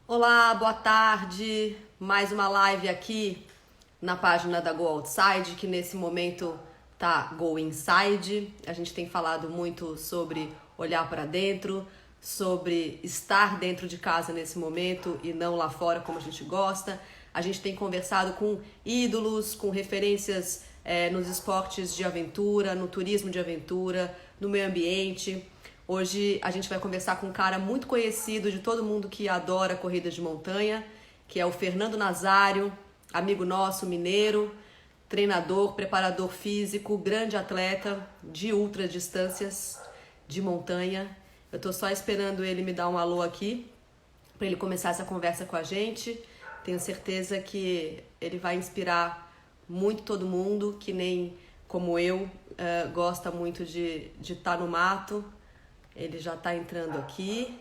Olá, boa tarde. Mais uma live aqui na página da Go Outside, que nesse momento tá Go Inside. A gente tem falado muito sobre olhar para dentro, sobre estar dentro de casa nesse momento e não lá fora como a gente gosta. A gente tem conversado com ídolos, com referências nos esportes de aventura, no turismo de aventura, no meio ambiente. Hoje a gente vai conversar com um cara muito conhecido de todo mundo que adora corridas de montanha, que é o Fernando Nazário, amigo nosso, mineiro, treinador, preparador físico, grande atleta de ultra distâncias de montanha. Eu tô só esperando ele me dar um alô aqui para ele começar essa conversa com a gente. Tenho certeza que ele vai inspirar muito todo mundo, que nem como eu, gosta muito de estar no mato. Ele já está entrando aqui.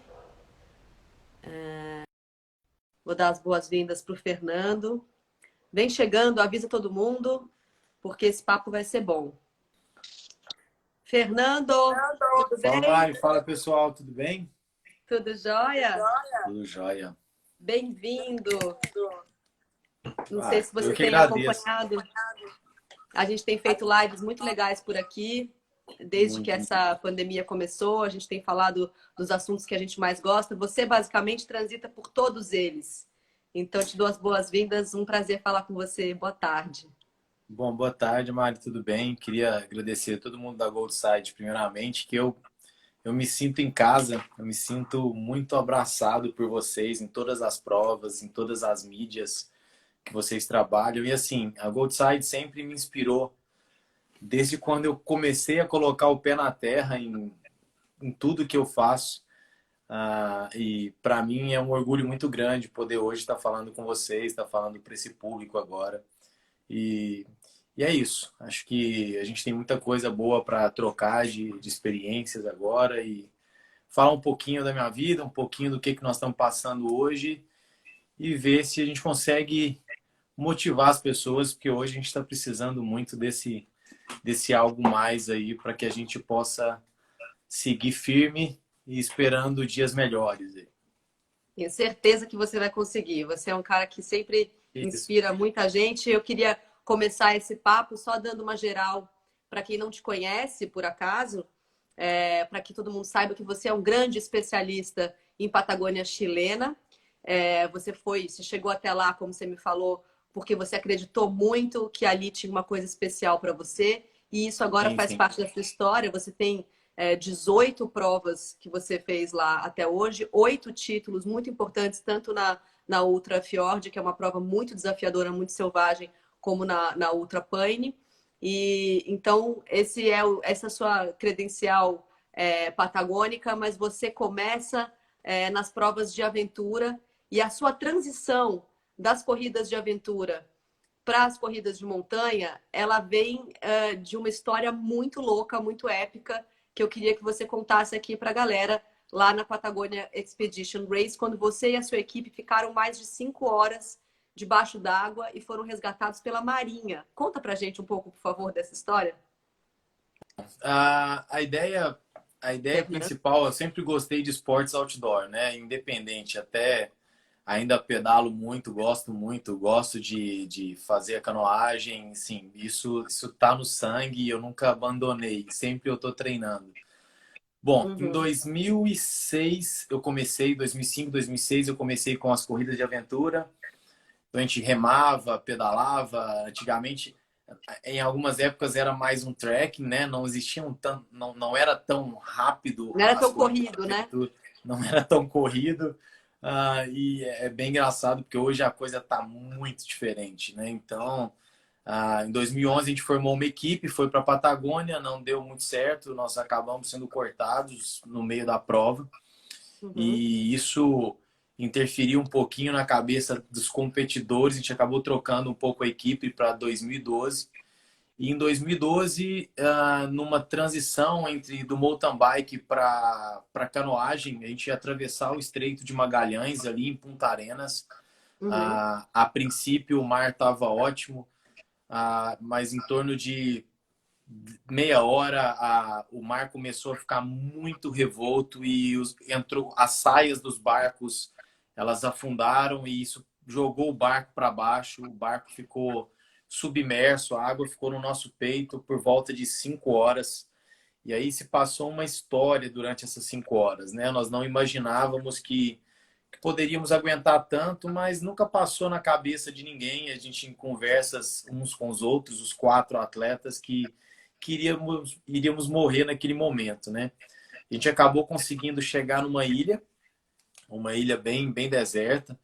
Vou dar as boas-vindas para o Fernando. Vem chegando, avisa todo mundo, porque esse papo vai ser bom. Fernando, tudo Fala, bem? Mari. Fala, pessoal. Tudo bem? Tudo jóia? Tudo jóia. Bem-vindo. Não sei se Eu você que tem agradeço. acompanhado. A gente tem feito lives muito legais por aqui, desde que Muito. essa pandemia começou. A gente tem falado dos assuntos que a gente mais gosta. Você basicamente transita por todos eles. Então, te dou as boas-vindas. Um prazer falar com você. Boa tarde. Bom, boa tarde, Mari. Tudo bem? Queria agradecer a todo mundo da Goldside, primeiramente, que eu me sinto em casa, eu me sinto muito abraçado por vocês em todas as provas, em todas as mídias que vocês trabalham. E assim, a Goldside sempre me inspirou desde quando eu comecei a colocar o pé na terra em tudo que eu faço. E para mim é um orgulho muito grande poder hoje estar falando com vocês, estar falando para esse público agora. E, e é isso. Acho que a gente tem muita coisa boa para trocar de experiências agora e falar um pouquinho da minha vida, um pouquinho do que nós estamos passando hoje e ver se a gente consegue motivar as pessoas, porque hoje a gente está precisando muito desse algo mais aí para que a gente possa seguir firme e esperando dias melhores. Tenho certeza que você vai conseguir. Você é um cara que sempre Isso. inspira muita gente. Eu queria começar esse papo só dando uma geral para quem não te conhece, por acaso, para que todo mundo saiba que você é um grande especialista em Patagônia chilena. Você chegou até lá, como você me falou, porque você acreditou muito que ali tinha uma coisa especial para você. E isso agora Sim, faz sim. parte da sua história. Você tem 18 provas que você fez lá até hoje, 8 títulos muito importantes, tanto na Ultra Fjord, que é uma prova muito desafiadora, muito selvagem, como na Ultra Pane. E então essa é a sua credencial patagônica, mas você começa nas provas de aventura e a sua transição das corridas de aventura para as corridas de montanha, ela vem de uma história muito louca, muito épica, que eu queria que você contasse aqui para a galera lá na Patagonia Expedition Race, quando você e a sua equipe ficaram mais de 5 horas debaixo d'água e foram resgatados pela Marinha. Conta pra gente um pouco, por favor, dessa história. A ideia, a ideia Fernando. principal, eu sempre gostei de esportes outdoor, né? Independente, até ainda pedalo muito, gosto de fazer a canoagem, sim, isso tá no sangue, eu nunca abandonei, sempre eu tô treinando. Bom, em Uhum. 2006 eu comecei, 2005, 2006 eu comecei com as corridas de aventura. Então a gente remava, pedalava. Antigamente, em algumas épocas era mais um trekking, né? Não existiam tão, não era tão rápido Não era as tão corridas corrido, de né? aventura, não era tão corrido. E é bem engraçado porque hoje a coisa está muito diferente, né? Então, em 2011 a gente formou uma equipe, foi para a Patagônia, não deu muito certo, nós acabamos sendo cortados no meio da prova. Uhum. E isso interferiu um pouquinho na cabeça dos competidores. A gente acabou trocando um pouco a equipe para 2012. E em 2012, numa transição entre do mountain bike para canoagem, a gente ia atravessar o Estreito de Magalhães ali em Punta Arenas. Uhum. A princípio o mar estava ótimo, mas em torno de meia hora o mar começou a ficar muito revolto e entrou as saias dos barcos elas afundaram e isso jogou o barco para baixo, o barco ficou submerso, a água ficou no nosso peito por volta de 5 horas. E aí se passou uma história durante essas 5 horas, né? Nós não imaginávamos que poderíamos aguentar tanto, mas nunca passou na cabeça de ninguém. A gente em conversas uns com os outros, os 4 atletas, que iríamos morrer naquele momento, né? A gente acabou conseguindo chegar numa ilha, uma ilha bem deserta.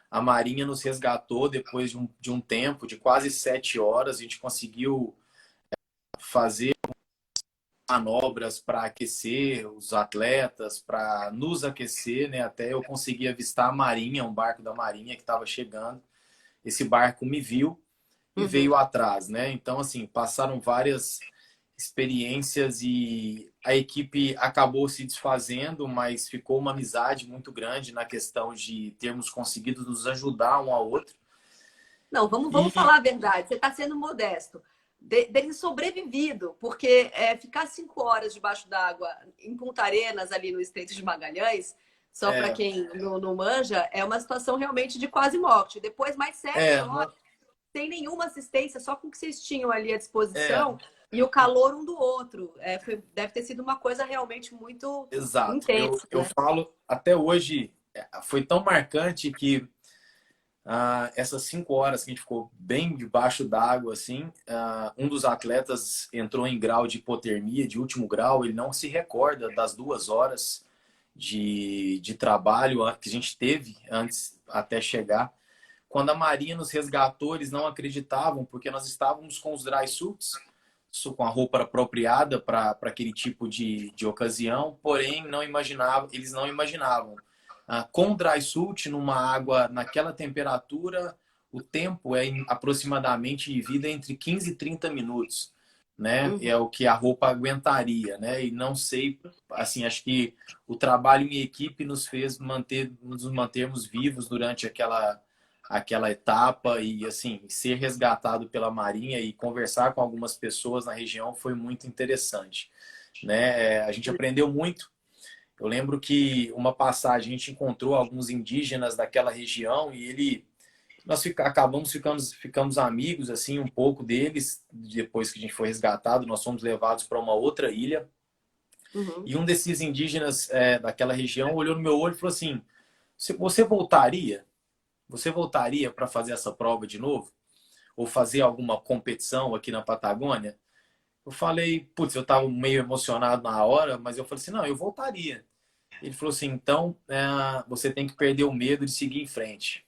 A Marinha nos resgatou depois de um tempo, de quase 7 horas. A gente conseguiu fazer manobras para aquecer os atletas, para nos aquecer, né? Até eu conseguir avistar a Marinha, um barco da Marinha que estava chegando. Esse barco me viu e veio atrás, né? Então, assim, passaram várias experiências e a equipe acabou se desfazendo, mas ficou uma amizade muito grande na questão de termos conseguido nos ajudar um ao outro. Não, vamos falar a verdade. Você está sendo modesto. Dele sobrevivido, porque ficar 5 horas debaixo d'água em Punta Arenas, ali no Estreito de Magalhães, só para quem não manja, é uma situação realmente de quase morte. Depois, mais 7 horas, sem nenhuma assistência, só com o que vocês tinham ali à disposição e o calor um do outro. Deve ter sido uma coisa realmente muito Exato. intensa. Eu falo, até hoje, foi tão marcante que essas 5 horas que a gente ficou bem debaixo d'água, assim, um dos atletas entrou em grau de hipotermia, de último grau, ele não se recorda das 2 horas de trabalho que a gente teve antes até chegar. Quando a Marinha nos resgatou, eles não acreditavam, porque nós estávamos com os dry suits, com a roupa apropriada para aquele tipo de ocasião, porém eles não imaginavam. Com dry suit, numa água naquela temperatura, o tempo é aproximadamente de vida entre 15 e 30 minutos, né? É o que a roupa aguentaria, né? E não sei, assim, acho que o trabalho em equipe nos fez nos mantermos vivos durante aquela etapa e, assim, ser resgatado pela Marinha e conversar com algumas pessoas na região foi muito interessante, né? A gente aprendeu muito. Eu lembro que uma passagem a gente encontrou alguns indígenas daquela região e nós ficamos amigos assim um pouco deles. Depois que a gente foi resgatado, nós fomos levados para uma outra ilha e um desses indígenas daquela região olhou no meu olho e falou assim: você voltaria? Você voltaria para fazer essa prova de novo? Ou fazer alguma competição aqui na Patagônia? Eu falei, putz, eu estava meio emocionado na hora, mas eu falei assim, não, eu voltaria. Ele falou assim, então você tem que perder o medo de seguir em frente.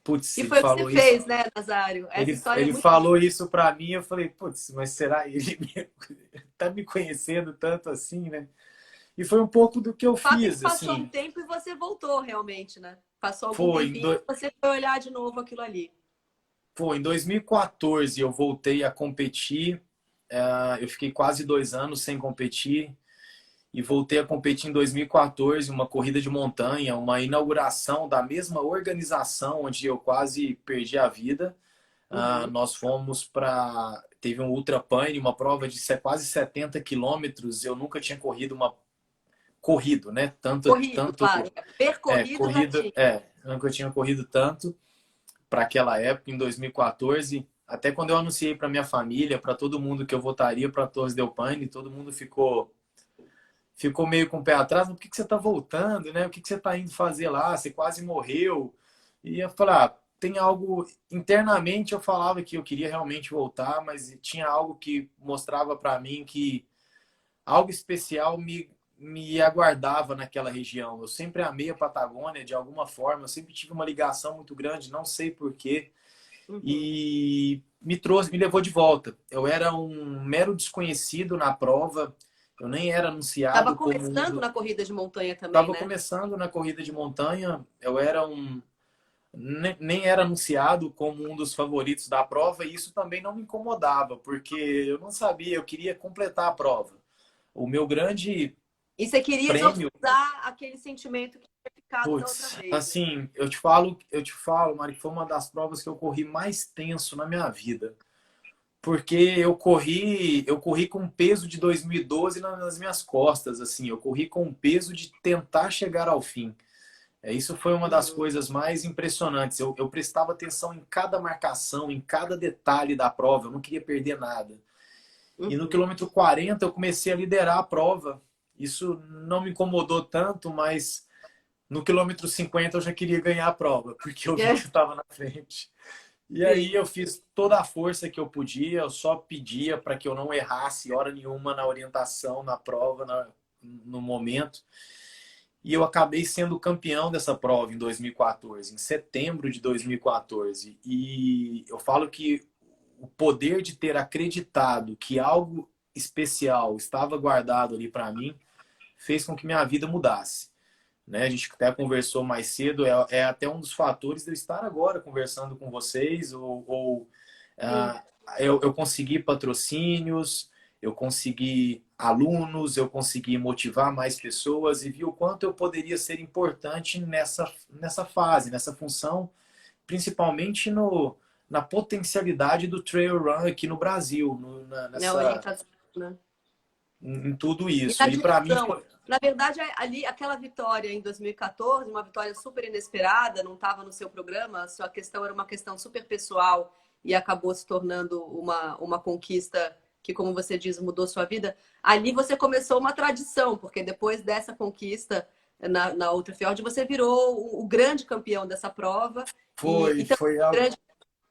Putz, E ele foi o que você falou isso. fez, né, Nazário? Essa história é Ele muito... falou isso para mim, eu falei, putz, mas será ele tá me conhecendo tanto assim, né? E foi um pouco do que eu O fato é que fiz, passou um assim. tempo e você voltou realmente, né? Passou algum Foi, tempinho e você foi olhar de novo aquilo ali. em 2014 eu voltei a competir. Eu fiquei quase 2 anos sem competir e voltei a competir em 2014, uma corrida de montanha, uma inauguração da mesma organização onde eu quase perdi a vida. Nós fomos para... Teve um Ultra Pane, uma prova de quase 70 quilômetros. Eu nunca tinha corrido, né? Corrido, claro. Percorrido já Corrido, tinha. nunca tinha corrido tanto para aquela época, em 2014. Até quando eu anunciei para minha família, para todo mundo que eu votaria para Torres del Paine, todo mundo ficou meio com o pé atrás. Por que você está voltando, né? O que você está indo fazer lá? Você quase morreu. E eu falei, tem algo... Internamente eu falava que eu queria realmente voltar, mas tinha algo que mostrava para mim que algo especial me aguardava naquela região. Eu sempre amei a Patagônia de alguma forma, eu sempre tive uma ligação muito grande, não sei porquê, e me levou de volta. Eu era um mero desconhecido na prova, eu nem era Estava anunciado como começando na corrida de montanha também, Estava né? começando na corrida de montanha, eu era nem era anunciado como um dos favoritos da prova e isso também não me incomodava, porque eu não sabia, eu queria completar a prova. O meu grande E você queria prêmio, exorcizar aquele sentimento que tinha ficado da outra putz, vez. assim, eu te falo, Mari, que foi uma das provas que eu corri mais tenso na minha vida. Porque eu corri com o peso de 2012 nas minhas costas, assim, eu corri com o peso de tentar chegar ao fim. Isso foi uma das Uhum. coisas mais impressionantes. Eu prestava atenção em cada marcação, em cada detalhe da prova. Eu não queria perder nada. E no Uhum. quilômetro 40 eu comecei a liderar a prova. Isso não me incomodou tanto, mas no quilômetro 50 eu já queria ganhar a prova, porque eu vi que eu estava na frente. E aí Sim. eu fiz toda a força que eu podia, eu só pedia para que eu não errasse hora nenhuma na orientação, na prova, no momento. E eu acabei sendo campeão dessa prova em 2014, em setembro de 2014. E eu falo que o poder de ter acreditado que algo especial estava guardado ali para mim fez com que minha vida mudasse. Né? A gente até conversou mais cedo, é até um dos fatores de eu estar agora conversando com vocês, ou Sim. ah, eu consegui patrocínios, eu consegui alunos, eu consegui motivar mais pessoas e vi o quanto eu poderia ser importante nessa fase, nessa função, principalmente na potencialidade do trail run aqui no Brasil, Na orientação, né? em tudo E isso. na E para mim direção. foi. Na verdade, ali, aquela vitória em 2014, uma vitória super inesperada, não estava no seu programa, a sua questão era uma questão super pessoal e acabou se tornando uma conquista que, como você diz, mudou sua vida. Ali você começou uma tradição, porque depois dessa conquista na Ultra Fjord, você virou o grande campeão dessa prova e também Foi algo.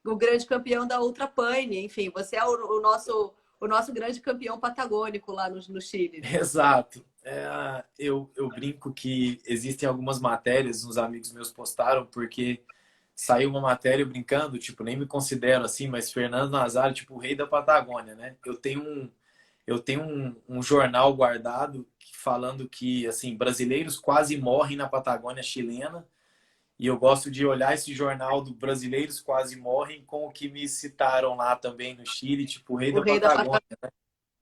o grande campeão da Ultra Pane. Enfim, você é o nosso grande campeão patagônico lá no Chile. Exato. Eu brinco que existem algumas matérias, uns amigos meus postaram, porque saiu uma matéria brincando, tipo, nem me considero assim, mas Fernando Nazário, tipo, o rei da Patagônia, né? Eu tenho um jornal guardado falando que, assim, brasileiros quase morrem na Patagônia chilena, e eu gosto de olhar esse jornal do Brasileiros Quase Morrem com o que me citaram lá também no Chile, tipo, o rei O da rei da Patagônia. Patagônia.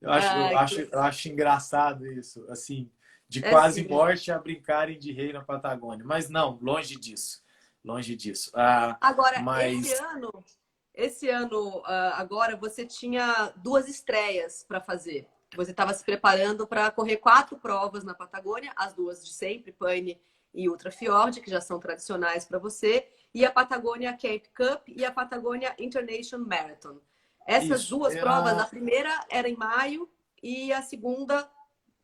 Eu acho, eu Ah, acho, eu acho engraçado isso, assim, de é quase sim. morte a brincarem de rei na Patagônia. Mas não, longe disso, longe disso. Agora, Mas esse ano agora você tinha duas estreias para fazer. Você estava se preparando para correr quatro provas na Patagônia, as duas de sempre, Pane e Ultra Fjord, que já são tradicionais para você, e a Patagônia Cape Cup e a Patagônia International Marathon. Essas isso, duas provas, a primeira era em maio e a segunda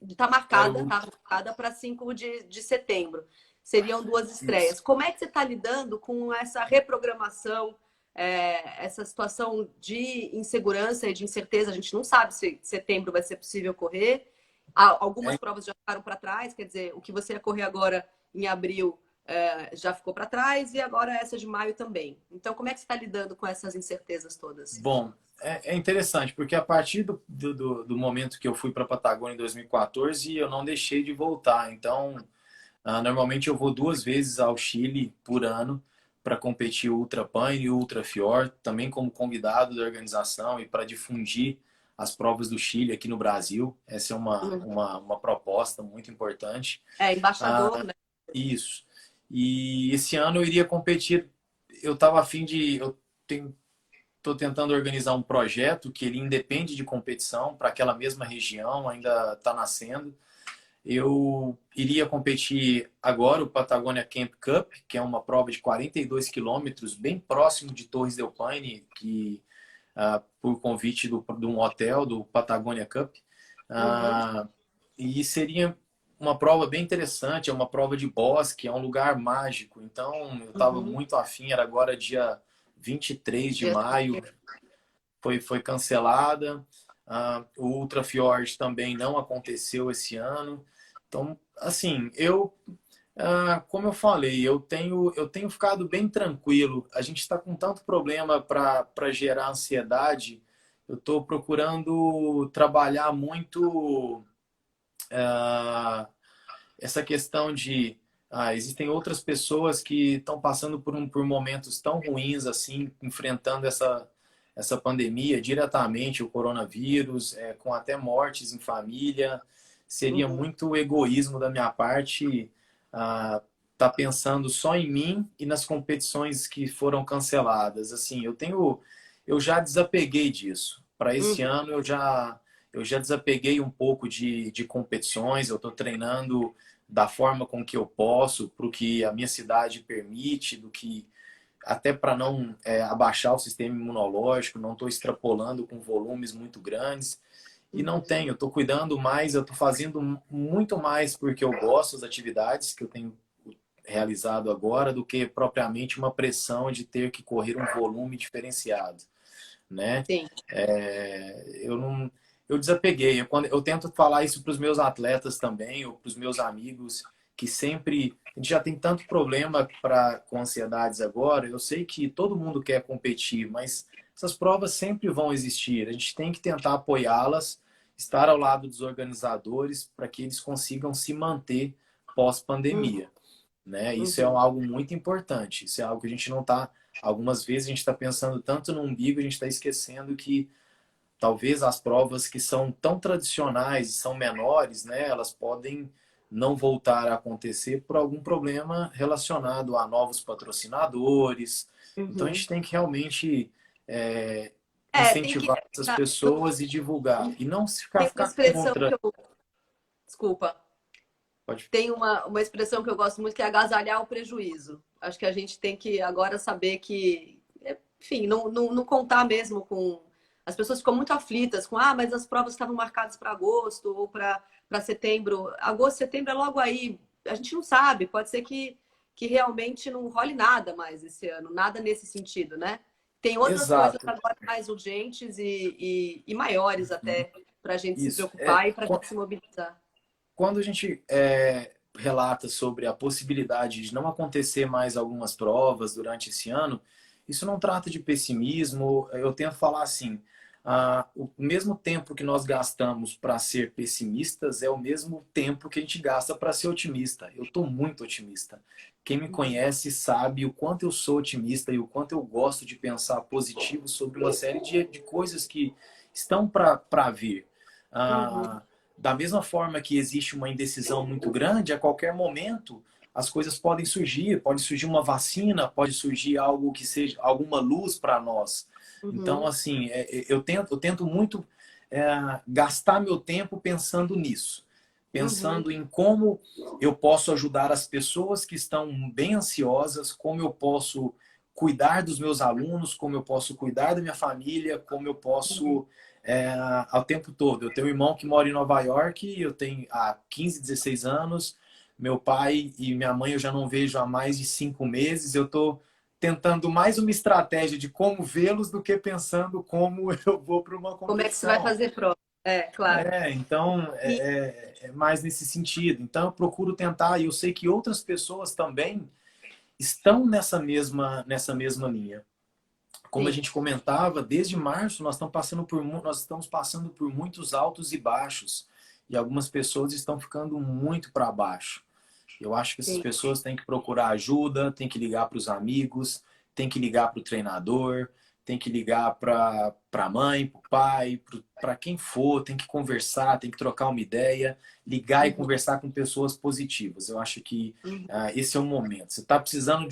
era tá o, marcada para 5 de setembro. Seriam duas isso. estreias. Como é que você está lidando com essa reprogramação, essa situação de insegurança e de incerteza? A gente não sabe se setembro vai ser possível correr. Algumas É, provas já ficaram para trás, quer dizer, o que você ia correr agora em abril já ficou para trás e agora essa de maio também. Então, como é que você está lidando com essas incertezas todas? bom, é interessante, porque a partir do momento que eu fui para a Patagônia em 2014, eu não deixei de voltar. Então, normalmente eu vou 2 vezes ao Chile por ano para competir o Ultra Pan e o Ultra Fjord, também como convidado da organização e para difundir as provas do Chile aqui no Brasil. Essa é Uhum. uma proposta muito importante. É, Ah, embaixador, né? isso. E esse ano eu iria competir. Eu estava a fim de. Eu estou tentando organizar um projeto que ele independe de competição para aquela mesma região, ainda está nascendo. Eu iria competir agora o Patagonia Camp Cup, que é uma prova de 42 quilômetros, bem próximo de Torres del Paine, que por convite de um hotel do Patagonia Cup. Uhum. Ah, e seria uma prova bem interessante, é uma prova de bosque, é um lugar mágico. Então, eu estava Uhum. muito afim, era agora dia 23 de maio, foi cancelada. O Ultra Fjord também não aconteceu esse ano. Então, assim, como eu falei, eu tenho ficado bem tranquilo. A gente está com tanto problema para gerar ansiedade. Eu estou procurando trabalhar muito essa questão de existem outras pessoas que estão passando por momentos tão ruins assim, enfrentando essa pandemia diretamente, o coronavírus, com até mortes em família. Seria Uhum. muito egoísmo da minha parte tá pensando só em mim e nas competições que foram canceladas. Assim, eu já desapeguei disso. Para esse Uhum. ano eu já desapeguei um pouco de competições. Eu estou treinando da forma com que eu posso, para o que a minha cidade permite, do que até para não abaixar o sistema imunológico, não estou extrapolando com volumes muito grandes. E não tenho, eu estou cuidando mais, eu estou fazendo muito mais porque eu gosto das atividades que eu tenho realizado agora do que propriamente uma pressão de ter que correr um volume diferenciado, né? Sim. Eu não, eu desapeguei. Eu tento falar isso para os meus atletas também, ou para os meus amigos, que sempre a gente já tem tanto problema com ansiedades agora. Eu sei que todo mundo quer competir, mas essas provas sempre vão existir. A gente tem que tentar apoiá-las, estar ao lado dos organizadores para que eles consigam se manter pós-pandemia, né? Isso é Uhum. algo muito importante. Isso é algo que a gente não está. Algumas vezes a gente está pensando tanto no umbigo, a gente está esquecendo que talvez as provas que são tão tradicionais e são menores, né, elas podem não voltar a acontecer por algum problema relacionado a novos patrocinadores. Então a Uhum. gente tem que realmente Tem que. incentivar essas pessoas e divulgar. E não Tem uma ficar expressão contra. que eu. Desculpa. Pode. Tem uma expressão que eu gosto muito que é agasalhar o prejuízo. Acho que a gente tem que agora saber que, enfim, não contar mesmo com. As pessoas ficam muito aflitas com, mas as provas estavam marcadas para agosto ou para setembro. Agosto, setembro é logo aí. A gente não sabe, pode ser que realmente não role nada mais esse ano, nada nesse sentido, né? Tem outras coisas Exato. agora mais urgentes e maiores até para a gente se Isso. preocupar e para a gente se mobilizar. Quando a gente relata sobre a possibilidade de não acontecer mais algumas provas durante esse ano, isso não trata de pessimismo. Eu tento falar assim: o mesmo tempo que nós gastamos para ser pessimistas é o mesmo tempo que a gente gasta para ser otimista. Eu estou muito otimista. Quem me conhece sabe o quanto eu sou otimista e o quanto eu gosto de pensar positivo sobre uma série de coisas que estão para vir. Uhum. Ah, da mesma forma que existe uma indecisão muito grande, a qualquer momento as coisas podem surgir, pode surgir uma vacina, pode surgir algo que seja alguma luz para nós. Então, Uhum. assim, eu tento muito gastar meu tempo pensando nisso, Uhum. pensando em como eu posso ajudar as pessoas que estão bem ansiosas, como eu posso cuidar dos meus alunos, como eu posso cuidar da minha família, como eu Uhum. posso ao tempo todo. Eu tenho um irmão que mora em Nova York, eu tenho há 15, 16 anos. Meu pai e minha mãe eu já não vejo há mais de 5 meses. Eu estou tentando mais uma estratégia de como vê-los do que pensando como eu vou para uma Como é que você vai competição. fazer prova? É, claro. Então, E é mais nesse sentido. Então, eu procuro tentar, e eu sei que outras pessoas também estão nessa mesma linha. Como a sim, gente comentava, desde março nós estamos passando por muitos altos e baixos. E algumas pessoas estão ficando muito para baixo. Eu acho que essas sim. pessoas têm que procurar ajuda, têm que ligar para os amigos, têm que ligar para o treinador, têm que ligar para a mãe, para o pai, para quem for, tem que conversar, tem que trocar uma ideia, ligar e Uhum. conversar com pessoas positivas. Eu acho que Uhum. esse é o momento. Você está precisando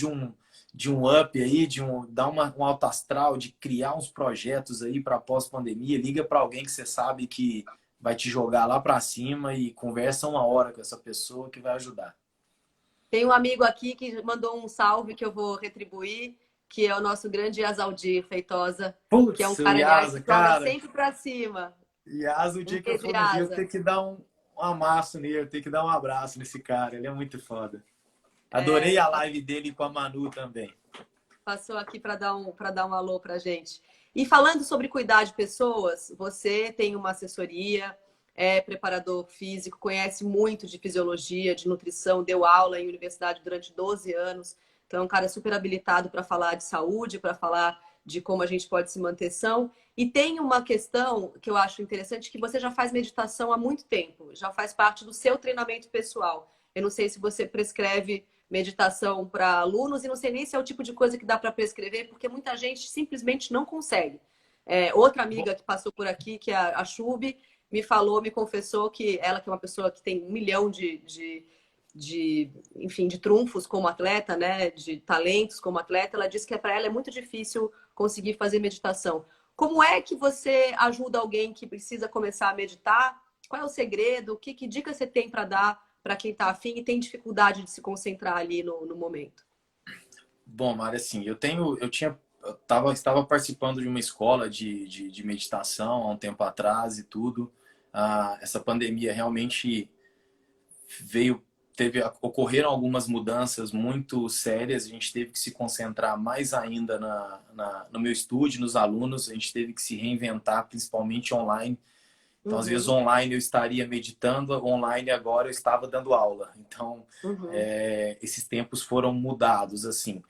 de um up aí, dar um alto astral, de criar uns projetos aí para pós-pandemia, liga para alguém que você sabe que vai te jogar lá para cima e conversa uma hora com essa pessoa que vai ajudar. Tem um amigo aqui que mandou um salve que eu vou retribuir, que é o nosso grande Yasaldir Feitosa, que é um Putz, o cara, aliás, Yasa, que joga cara, sempre para cima. Yasa, o Um dia que eu beijo, for no Rio, eu Yasa. tenho que dar um amasso nele, eu tenho que dar um abraço nesse cara, ele é muito foda. Adorei É, a live dele com a Manu também. passou aqui para dar um alô para gente. E falando sobre cuidar de pessoas, você tem uma assessoria, é preparador físico, conhece muito de fisiologia, de nutrição, deu aula em universidade durante 12 anos. Então, é um cara super habilitado para falar de saúde, para falar de como a gente pode se manter são. E tem uma questão que eu acho interessante, que você já faz meditação há muito tempo, já faz parte do seu treinamento pessoal. Eu não sei se você prescreve meditação para alunos e não sei nem se é o tipo de coisa que dá para prescrever, porque muita gente simplesmente não consegue. Outra amiga que passou por aqui, que é a Chube, me falou, me confessou que ela, que é uma pessoa que tem 1 milhão enfim, de trunfos como atleta, né, de talentos como atleta, ela disse que para ela é muito difícil conseguir fazer meditação. Como é que você ajuda alguém que precisa começar a meditar? Qual é o segredo? Que dica você tem para dar para quem está afim e tem dificuldade de se concentrar ali no momento? Bom, Mari, assim, estava participando de uma escola de meditação há um tempo atrás e tudo. Essa pandemia realmente veio, ocorreram algumas mudanças muito sérias. A gente teve que se concentrar mais ainda no meu estúdio, nos alunos. A gente teve que se reinventar, principalmente online. Então, às vezes, Uhum, online eu estaria meditando, online agora eu estava dando aula. Então, uhum, esses tempos foram mudados, assim.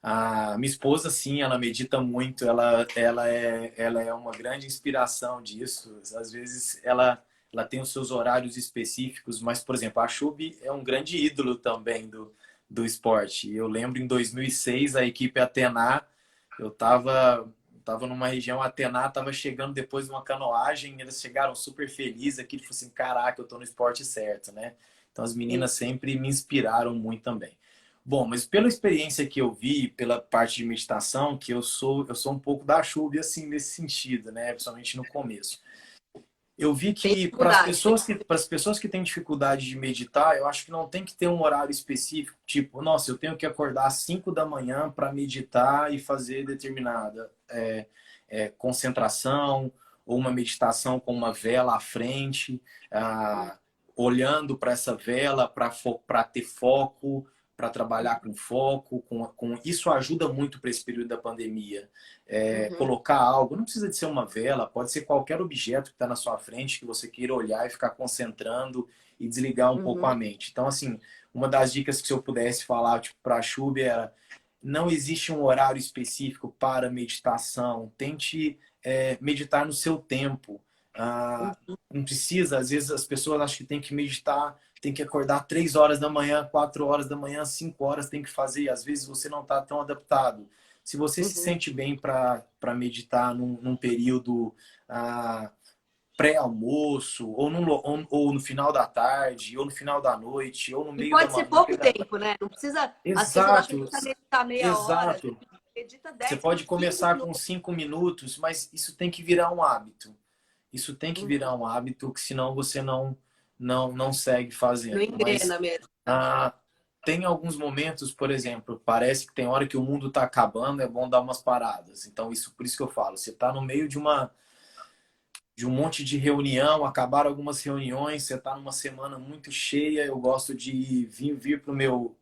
A minha esposa, sim, ela medita muito, ela é uma grande inspiração disso. Às vezes ela tem os seus horários específicos, mas, por exemplo, a Chubi é um grande ídolo também do esporte. Eu lembro em 2006, a equipe Atena, eu tava numa região, a Atena estava chegando depois de uma canoagem, eles chegaram super felizes aqui, tipo assim, caraca, eu tô no esporte certo, né? Então as sim. meninas sempre me inspiraram muito também. Bom, mas pela experiência que eu vi, pela parte de meditação, que eu sou um pouco da chuva, assim, nesse sentido, né? Principalmente no começo. Eu vi Tem que dificuldade. para as pessoas que têm dificuldade de meditar, eu acho que não tem que ter um horário específico, tipo, nossa, eu tenho que acordar às 5 da manhã para meditar e fazer determinada concentração ou uma meditação com uma vela à frente, olhando para essa vela para ter foco, para trabalhar com foco, isso ajuda muito para esse período da pandemia. Uhum, Colocar algo, não precisa de ser uma vela, pode ser qualquer objeto que está na sua frente que você queira olhar e ficar concentrando e desligar um pouco a uhum, mente. Então, assim, uma das dicas que se eu pudesse falar tipo, para a Chubi era: não existe um horário específico para meditação, tente meditar no seu tempo. uhum, Não precisa, às vezes as pessoas acham que tem que meditar, tem que acordar 3 horas da manhã, 4 horas da manhã, 5 horas tem que fazer. Às vezes você não está tão adaptado. Se você se uhum. sente bem para meditar num período pré-almoço, ou no final da tarde, ou no final da noite, ou no E meio da pode ser manhã. pouco tempo, né? Não precisa. As pessoas acham que Exato, precisa meditar meia hora. exato. Medita Você 10 pode minutos, 15 começar com minutos. 5 minutos, mas isso tem que virar um hábito. Isso tem que Uhum. virar um hábito, que senão você não segue Não fazendo. Mas engrena mesmo. Né? ah, tem alguns momentos, por exemplo, parece que tem hora que o mundo está acabando, é bom dar umas paradas. Então, por isso que eu falo, você está no meio de um monte de reunião, acabaram algumas reuniões, você está numa semana muito cheia, eu gosto de vir pro meu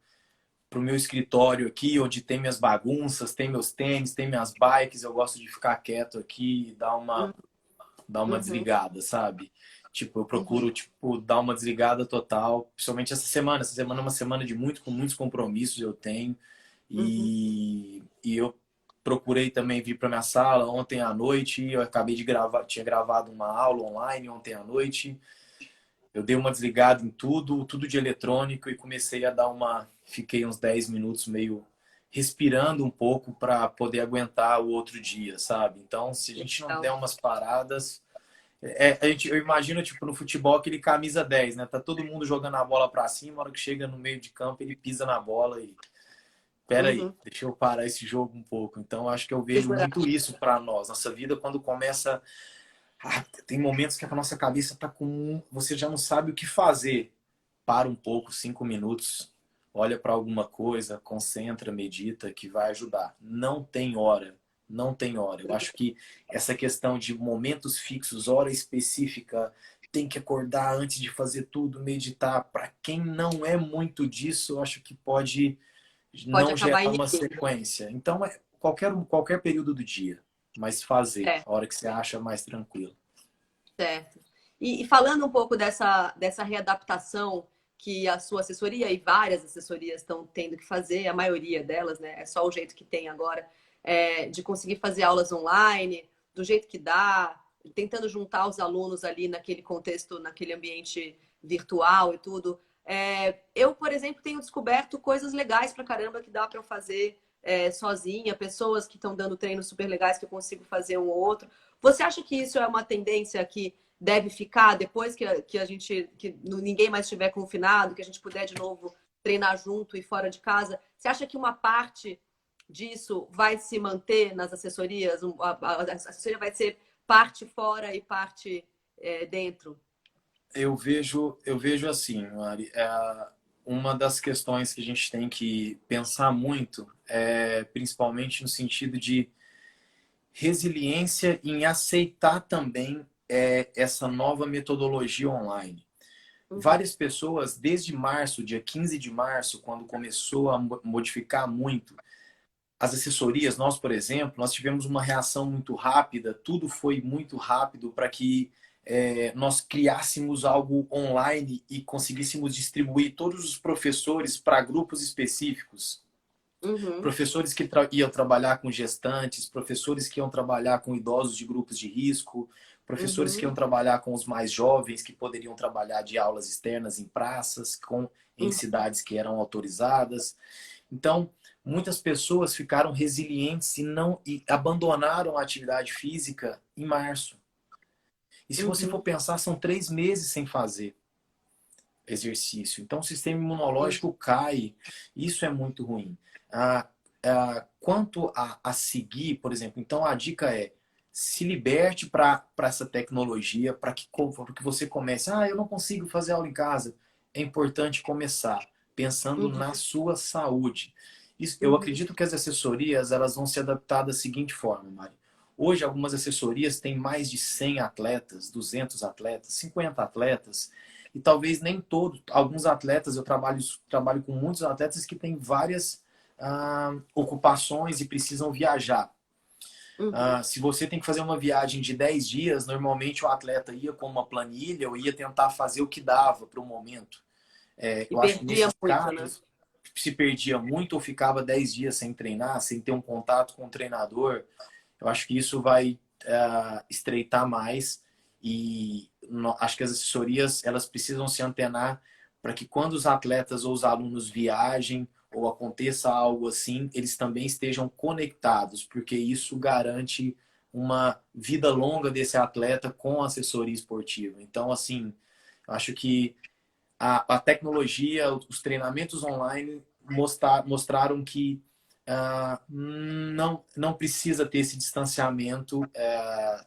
escritório aqui, onde tem minhas bagunças, tem meus tênis, tem minhas bikes, eu gosto de ficar quieto aqui e dar uma Uhum, desligada, sabe? Tipo, eu uhum, procuro, tipo, dar uma desligada total, principalmente essa semana. Essa semana é uma semana com muitos compromissos eu tenho. uhum, E eu procurei também vir para minha sala ontem à noite. Eu acabei de gravar, tinha gravado uma aula online ontem à noite. Eu dei uma desligada em tudo de eletrônico e comecei a dar uma. Fiquei uns 10 minutos meio respirando um pouco para poder aguentar o outro dia, sabe? Então, se a gente não der legal. umas paradas. Eu imagino, tipo, no futebol, aquele camisa 10, né? Tá todo mundo jogando a bola para cima, na hora que chega no meio de campo, ele pisa na bola e. Pera aí, Uhum. deixa eu parar esse jogo um pouco. Então, acho que eu vejo Segurar. muito isso para nós. Nossa vida, quando começa. Tem momentos que a nossa cabeça tá com. Você já não sabe o que fazer. Para um pouco, 5 minutos, olha para alguma coisa, concentra, medita, que vai ajudar. Não tem hora. Não tem hora. Eu acho que essa questão de momentos fixos, hora específica, tem que acordar antes de fazer tudo, meditar. Para quem não é muito disso, eu acho que pode Pode não acabar gerar uma inibindo. sequência. Então, é qualquer período do dia, mas fazer, É, a hora que você acha mais tranquilo. certo. E falando um pouco dessa readaptação que a sua assessoria e várias assessorias estão tendo que fazer, a maioria delas, né? É só o jeito que tem agora, de conseguir fazer aulas online, do jeito que dá, tentando juntar os alunos ali naquele contexto, naquele ambiente virtual e tudo. Eu, por exemplo, tenho descoberto coisas legais pra caramba que dá para eu fazer sozinha, pessoas que estão dando treinos super legais que eu consigo fazer um ou outro. Você acha que isso é uma tendência que deve ficar depois que a gente, que ninguém mais estiver confinado, que a gente puder de novo treinar junto e fora de casa? Você acha que uma parte disso vai se manter nas assessorias? A assessoria vai ser parte fora e parte dentro? eu vejo assim, Mari, uma das questões que a gente tem que pensar muito é principalmente no sentido de resiliência em aceitar também essa nova metodologia online. Uhum, Várias pessoas, desde março, dia 15 de março, quando começou a modificar muito as assessorias, nós, por exemplo, nós tivemos uma reação muito rápida, tudo foi muito rápido para que nós criássemos algo online e conseguíssemos distribuir todos os professores para grupos específicos. uhum, Professores que iam trabalhar com gestantes, professores que iam trabalhar com idosos de grupos de risco, professores que iam uhum, trabalhar com os mais jovens, que poderiam trabalhar de aulas externas em praças, em uhum, cidades que eram autorizadas. Então, muitas pessoas ficaram resilientes e abandonaram a atividade física em março. E se você for uhum, pensar, são 3 meses sem fazer exercício. Então, o sistema uhum, imunológico cai. Isso é muito ruim. Quanto a seguir, por exemplo, então a dica é se liberte para essa tecnologia, para que você comece. Ah, eu não consigo fazer aula em casa. É importante começar pensando uhum, na sua saúde. Eu uhum. acredito que as assessorias elas vão se adaptar da seguinte forma, Mari. Hoje, algumas assessorias têm mais de 100 atletas, 200 atletas, 50 atletas, e talvez nem todos. Alguns atletas, eu trabalho com muitos atletas que têm várias ocupações e precisam viajar. Uhum. Se você tem que fazer uma viagem de 10 dias, normalmente o atleta ia com uma planilha ou ia tentar fazer o que dava para o momento. E Eu acho que perdia nesses muito, né? casos, se perdia muito ou ficava 10 dias sem treinar, sem ter um contato com o treinador, eu acho que isso vai estreitar mais e acho que as assessorias elas precisam se antenar para que quando os atletas ou os alunos viajem ou aconteça algo assim, eles também estejam conectados, porque isso garante uma vida longa desse atleta com assessoria esportiva. Então, assim, eu acho que a tecnologia, os treinamentos online mostraram que não precisa ter esse distanciamento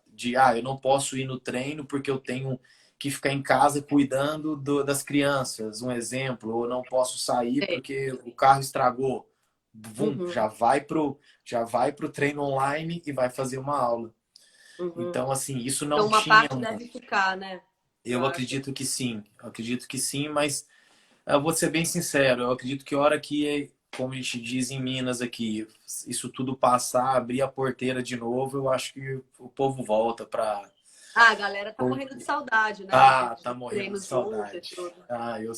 de eu não posso ir no treino porque eu tenho que ficar em casa cuidando das crianças, um exemplo, ou não posso sair Sei. porque o carro estragou. Vum, Uhum, já vai pro treino online e vai fazer uma aula. uhum. Então, assim, isso Então, não uma tinha parte deve muito. ficar, né? Eu Eu acho. acredito que sim, mas eu vou ser bem sincero, eu acredito que a hora que, como a gente diz em Minas aqui, isso tudo passar, abrir a porteira de novo, eu acho que o povo volta para. Ah, a galera tá morrendo de saudade, né? Tá De morrendo de treinos juntos e saudade. tudo.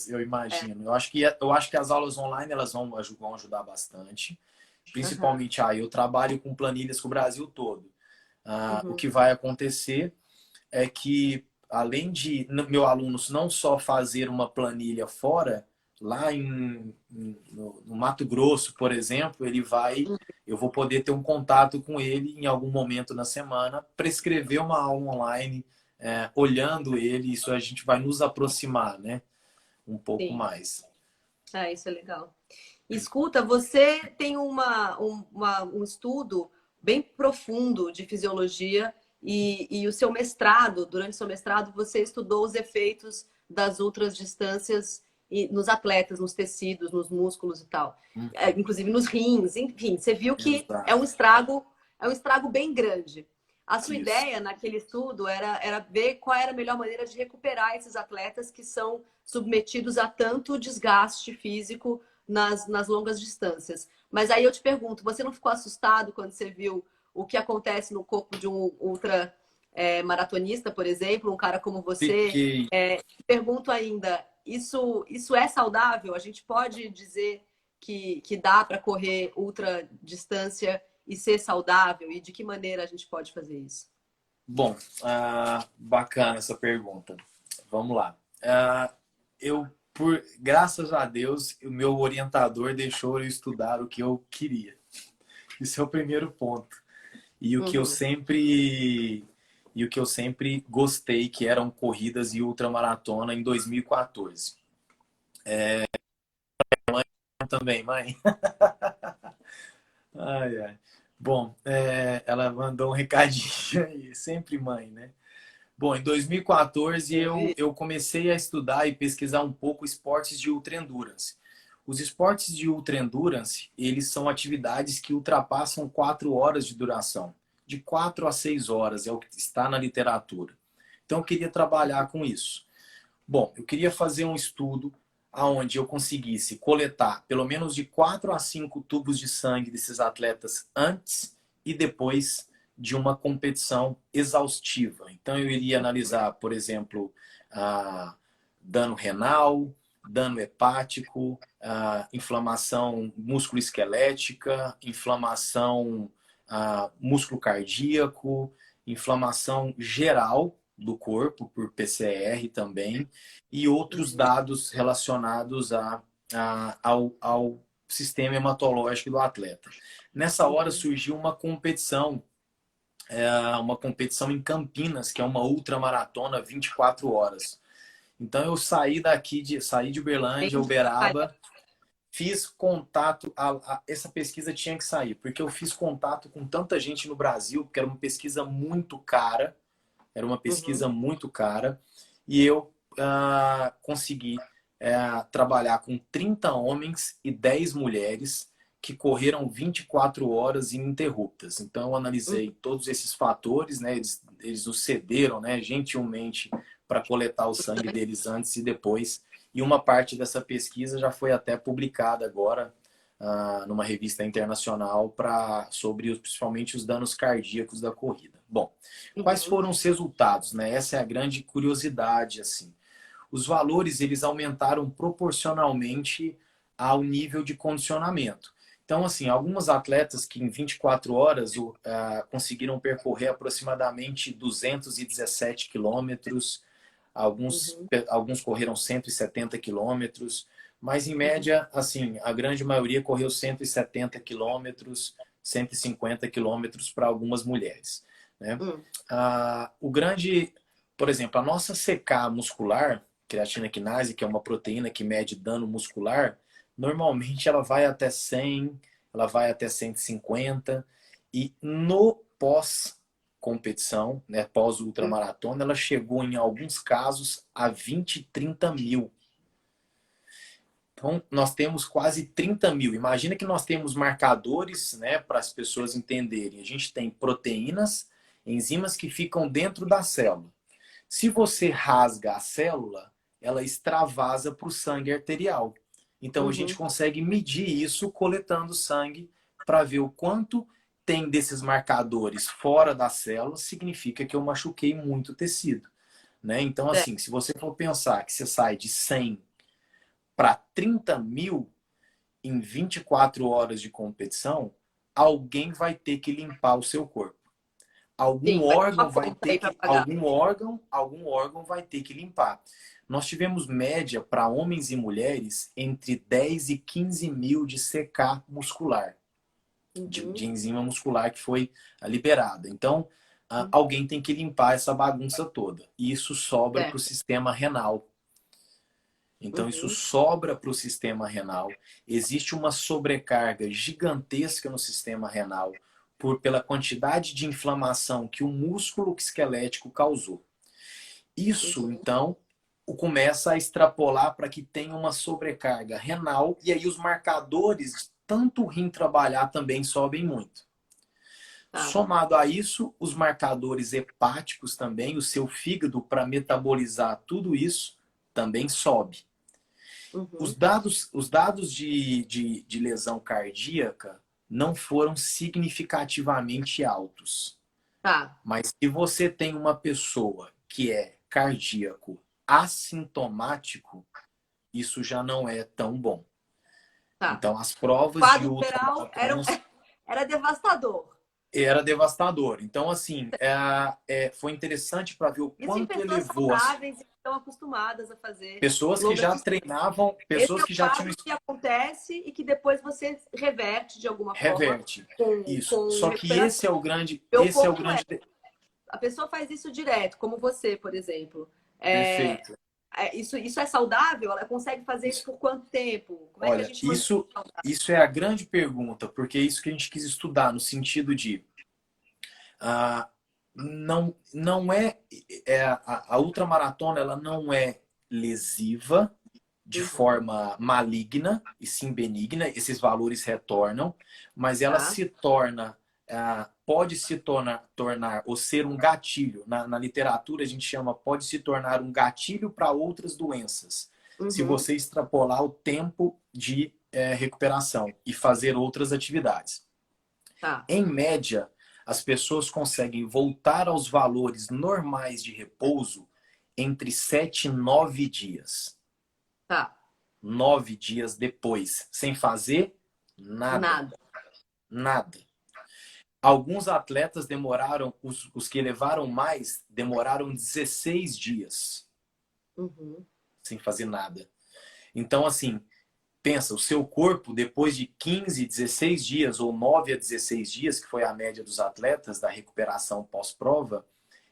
Eu É. imagino. Eu acho que as aulas online elas vão ajudar bastante. Aham. Principalmente, eu trabalho com planilhas com o Brasil todo. O Uhum. que vai acontecer é que, além de meu aluno não só fazer uma planilha fora, lá no Mato Grosso, por exemplo, eu vou poder ter um contato com ele em algum momento na semana, prescrever uma aula online, olhando ele, isso a gente vai nos aproximar, né? Um pouco Sim. mais. Isso é legal. Escuta, você tem um estudo bem profundo de fisiologia e o seu mestrado, durante o seu mestrado, você estudou os efeitos das outras distâncias nos atletas, nos tecidos, nos músculos e tal. Inclusive nos rins, enfim, você viu que Exato. é um estrago bem grande. A sua Isso. ideia naquele estudo era ver qual era a melhor maneira de recuperar esses atletas que são submetidos a tanto desgaste físico nas longas distâncias. Mas aí eu te pergunto, você não ficou assustado quando você viu o que acontece no corpo de um ultra maratonista, por exemplo, um cara como você? Fiquei. Pergunto ainda, isso é saudável? A gente pode dizer que dá para correr ultra distância e ser saudável? E de que maneira a gente pode fazer isso? Bom, bacana essa pergunta. Vamos lá. Graças a Deus, o meu orientador deixou eu estudar o que eu queria. Isso é o primeiro ponto. E o que eu Uhum. sempre e o que eu sempre gostei, que eram corridas e ultramaratona em 2014. Também, mãe. Ai, ai. Bom, ela mandou um recadinho aí, sempre mãe, né? Bom, em 2014 Eu vi. eu comecei a estudar e pesquisar um pouco esportes de ultra endurance. Os esportes de ultra endurance, eles são atividades que ultrapassam 4 horas de duração. De 4 a 6 horas é o que está na literatura. Então eu queria trabalhar com isso. Bom, eu queria fazer um estudo onde eu conseguisse coletar pelo menos de 4 a 5 tubos de sangue desses atletas antes e depois de uma competição exaustiva. Então eu iria analisar, por exemplo, dano renal, dano hepático, inflamação músculo-esquelética, inflamação músculo cardíaco, inflamação geral do corpo por PCR também e outros Uhum. dados relacionados ao sistema hematológico do atleta. Nessa hora Uhum. surgiu uma competição em Campinas, que é uma ultramaratona 24 horas. Então eu saí de Uberlândia, Entendi. Ah, Uberaba, fiz contato, essa pesquisa tinha que sair, porque eu fiz contato com tanta gente no Brasil, porque era uma pesquisa muito cara, uhum. e eu consegui trabalhar com 30 homens e 10 mulheres que correram 24 horas ininterruptas. Então, eu Uhum. analisei todos esses fatores, né? Eles nos cederam, né, gentilmente, para coletar o sangue deles antes e depois. E uma parte dessa pesquisa já foi até publicada agora numa revista internacional sobre principalmente os danos cardíacos da corrida. Bom, quais Uhum. foram os resultados, né? Essa é a grande curiosidade, assim. Os valores eles aumentaram proporcionalmente ao nível de condicionamento. Então, assim, alguns atletas que em 24 horas conseguiram percorrer aproximadamente 217 quilômetros, Uhum. alguns correram 170 quilômetros, mas em Uhum. média, assim, a grande maioria correu 170 quilômetros, 150 quilômetros para algumas mulheres, né? Uhum. O grande, por exemplo, a nossa CK muscular, creatina quinase, que é uma proteína que mede dano muscular, normalmente ela vai até 100, ela vai até 150 e no pós-competição, né, pós-ultramaratona, ela chegou em alguns casos a 20, 30 mil. Então, nós temos quase 30 mil. Imagina que nós temos marcadores, né, para as pessoas entenderem. A gente tem proteínas, enzimas que ficam dentro da célula. Se você rasga a célula, ela extravasa para o sangue arterial. Então, a gente Uhum. consegue medir isso coletando sangue para ver o quanto tem desses marcadores fora da célula, significa que eu machuquei muito tecido. Né? Então, Certo. assim, se você for pensar que você sai de 100 para 30 mil em 24 horas de competição, alguém vai ter que limpar o seu corpo. Sim, vai ter uma conta aí para pagar. Algum órgão vai ter que limpar. Nós tivemos média para homens e mulheres entre 10 e 15 mil de CK muscular, de Uhum. enzima muscular que foi liberada. Então, Uhum. alguém tem que limpar essa bagunça toda. E isso sobra para o Certo. sistema renal. Então, isso Uhum. sobra para o sistema renal. Existe uma sobrecarga gigantesca no sistema renal pela quantidade de inflamação que o músculo esquelético causou. Isso, Uhum. então, começa a extrapolar para que tenha uma sobrecarga renal e aí os marcadores, tanto o rim trabalhar, também sobem muito. Tá. Somado a isso, os marcadores hepáticos também, o seu fígado para metabolizar tudo isso também sobe. Uhum. Os dados de lesão cardíaca não foram significativamente altos. Tá. Mas se você tem uma pessoa que é cardíaco assintomático, isso já não é tão bom. Tá. Então, as provas de Quadro geral era, ultramaratonas era devastador. era devastador. Então, assim, foi interessante para ver o Isso em quanto pessoas elevou as saudáveis e que estão acostumadas a fazer pessoas que longa já distância. treinavam, Esse pessoas é o que já tinham quadro que acontece e que depois você reverte de alguma forma reverte isso. com Só que recuperação. Meu esse é o ponto é, grande a pessoa faz isso direto, como você, por exemplo. É, perfeito. isso é saudável? Ela consegue fazer isso Isso. por quanto tempo? Como é que a Olha, gente mantém isso saudável? isso é a grande pergunta, porque é isso que a gente quis estudar no sentido de ah, não a ultramaratona, ela não é lesiva de Uhum. forma maligna e sim benigna, esses valores retornam, mas ela Tá. se torna, pode se tornar ou ser um gatilho. Na literatura a gente chama, pode se tornar um gatilho para outras doenças, se Uhum. você extrapolar o tempo de recuperação e fazer outras atividades. Tá. Em média, as pessoas conseguem voltar aos valores normais de repouso entre 7 e 9 dias. Tá. 9 dias depois, sem fazer nada. Nada. Nada. Alguns atletas demoraram, os que levaram mais, demoraram 16 dias Uhum. sem fazer nada. Então, assim, pensa, o seu corpo, depois de 15, 16 dias, ou 9 a 16 dias, que foi a média dos atletas da recuperação pós-prova,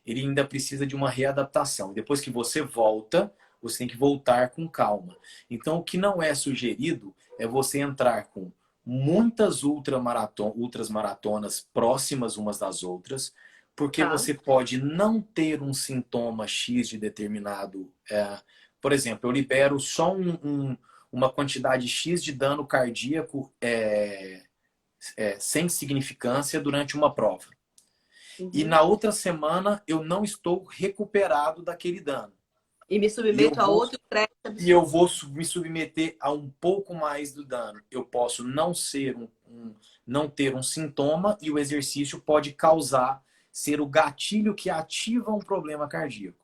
ele ainda precisa de uma readaptação. Depois que você volta, você tem que voltar com calma. Então, o que não é sugerido é você entrar com muitas ultras maratonas próximas umas das outras, porque Tá. você pode não ter um sintoma X de determinado. Por exemplo, eu libero só uma quantidade X de dano cardíaco sem significância durante uma prova. E Uhum. na outra semana eu não estou recuperado daquele dano. E me E eu submeto a vou, outro estresse e eu absurdo. vou me submeter a um pouco mais do dano. Eu posso não ter um sintoma e o exercício pode ser o gatilho que ativa um problema cardíaco.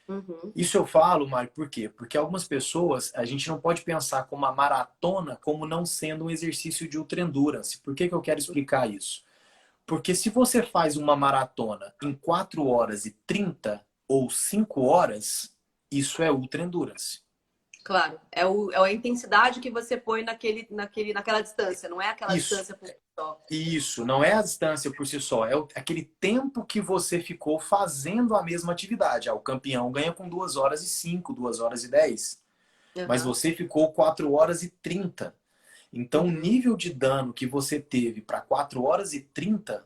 Uhum. Isso eu falo, Mário, por quê? Porque algumas pessoas, a gente não pode pensar como a maratona como não sendo um exercício de ultra endurance. Por que eu quero explicar isso? Porque se você faz uma maratona em 4 horas e 30 ou 5 horas, isso é ultra endurance. Claro. É a intensidade que você põe naquela distância, não é aquela Isso, distância por si só. isso, não é a distância por si só, é aquele tempo que você ficou fazendo a mesma atividade. O campeão ganha com 2 horas e 5, 2 horas e 10. Mas Uhum. você ficou 4 horas e 30. Então, o Uhum. nível de dano que você teve para 4 horas e 30.